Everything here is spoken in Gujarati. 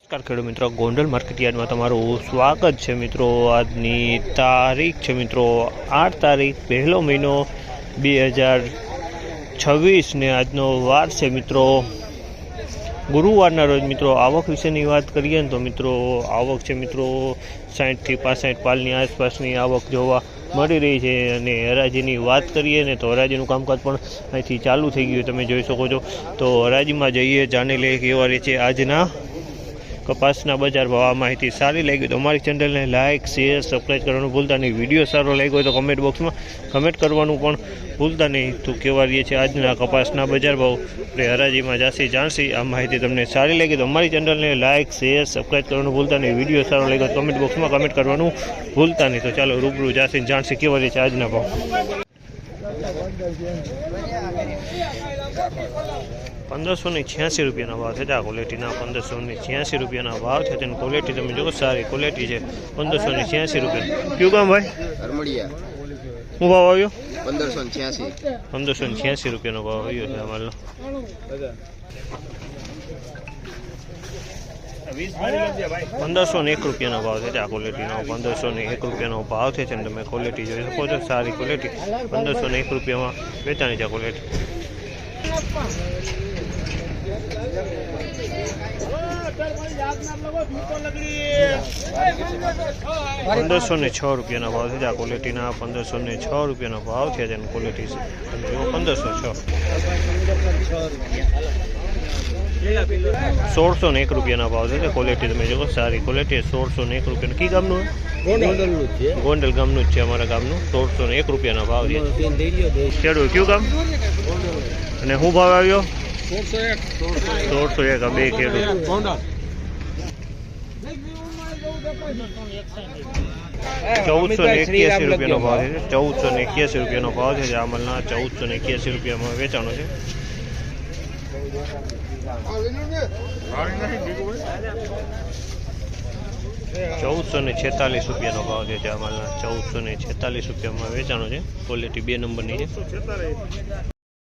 નમસ્કાર ખેડૂત મિત્રો, ગોંડલ માર્કેટ યાર્ડમાં તમારું સ્વાગત છે મિત્રો। આજની તારીખ છે મિત્રો 8 તારીખ 1લો મહિનો 2026 ને આજનો વાર છે મિત્રો ગુરુવારના રોજ। મિત્રો આવક વિશેની વાત કરીએ ને તો મિત્રો આવક છે મિત્રો 60 થી 65 પાલની આસપાસની આવક જોવા મળી રહી છે। અને હરાજીની વાત કરીએ ને તો હરાજીનું કામકાજ પણ અહીંથી ચાલુ થઈ ગયું, તમે જોઈ શકો છો। તો હરાજીમાં જઈએ, જાણી લઈએ કેવા રહે છે આજના કપાસના બજાર ભાવ। આ માહિતી સારી લાગી તો અમારી ચેનલને લાઇક, શેર, સબસ્ક્રાઈબ કરવાનું ભૂલતા નહીં। વિડીયો સારો લાગ્યો હોય તો કમેન્ટ બોક્સમાં કમેન્ટ કરવાનું પણ ભૂલતા નહીં। તો કેવા રહીએ છે આજના કપાસના બજાર ભાવ, આપણે હરાજીમાં જાસી જાણસી। આ માહિતી તમને સારી લાગી તો અમારી ચેનલને લાઇક, શેર, સબસ્ક્રાઈબ કરવાનું ભૂલતા નહીં। વિડીયો સારો લાગ્યો તો કમેન્ટ બોક્સમાં કમેન્ટ કરવાનું ભૂલતા નહીં। તો ચાલો રૂબરૂ જાસી જાણસી કેવા રહીએ છે આજના ભાવ। 1586 રૂપિયાના ભાવ છે। આ ક્વોલિટીના 1586 રૂપિયાના ભાવ છે। તેની ક્વોલિટી તમે જો સારી ક્વોલિટી છે। 1586 રૂપિયા। કયું કામ ભાઈ? અરમડિયા। શું ભાવ આવ્યો? 1586 રૂપિયાનો ભાવ આવ્યો છે અમારો। 1501 રૂપિયાનો ભાવ છે। આ ક્વોલિટીનો 1501 રૂપિયાનો ભાવ છે। તમે ક્વોલિટી જોઈ શકો છો, સારી ક્વોલિટી। 1501 રૂપિયામાં વેચાણી છે ક્વોલિટી। 1506 રૂપિયાના ભાવ છે। આ ક્વોલિટીના 1506 રૂપિયાનો ભાવ છે। તેની ક્વોલિટી છે તમે જુઓ 1506। 1601 રૂપિયાના ભાવ છે। ક્વોલિટી તમે જુઓ સારી ક્વોલિટી। 1601 રૂપિયાનું કી ગામનું? ગોંડલ ગામનું જ છે, અમારા ગામનું। 1601 રૂપિયાના ભાવ છે। ખેડૂત કયું ગામ અને શું ભાવ આવ્યો? 1601 આ બે ખેડૂત। 1481 રૂપિયાનો ભાવ છે। 1481 રૂપિયાનો ભાવ છે। આ માલના 1481 રૂપિયામાં વેચાણો છે। 1446 રૂપિયાનો ભાવ છે। આ માલના 1446 રૂપિયામાં વેચાણો છે। ક્વોલિટી 2 નંબરની છે।